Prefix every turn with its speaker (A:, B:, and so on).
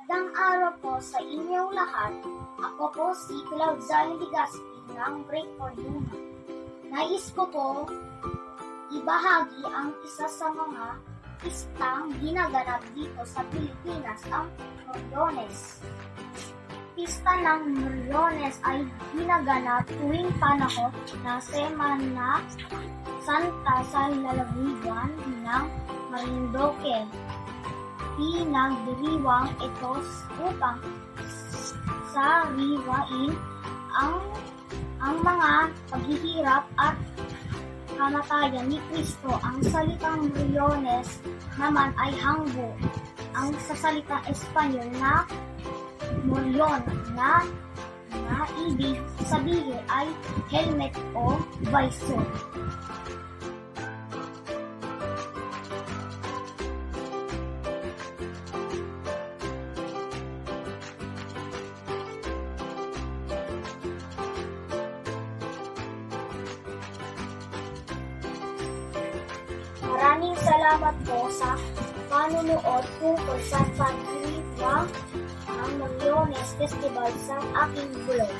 A: Magandang araw po sa inyong lahat. Ako po si Claudia Ligaspi ng Break for Human. Nais ko po ibahagi ang isa sa mga pistang ginaganap dito sa Pilipinas, ang Moriones. Pista ng Moriones ay ginaganap tuwing panahon ng Semana Santa sa lalawigan ng Marinduque. Pinagdiriwang ito upang sariwain ang mga paghihirap at kamatayan ni Kristo. Ang salitang Moriones naman ay hanggo. Ang sa salitang Espanyol na Morion na ibig sabihin ay helmet o visor. Maraming salamat po sa panunood tungkol sa pagdiriwang ng Moriones Festival sa aking blog.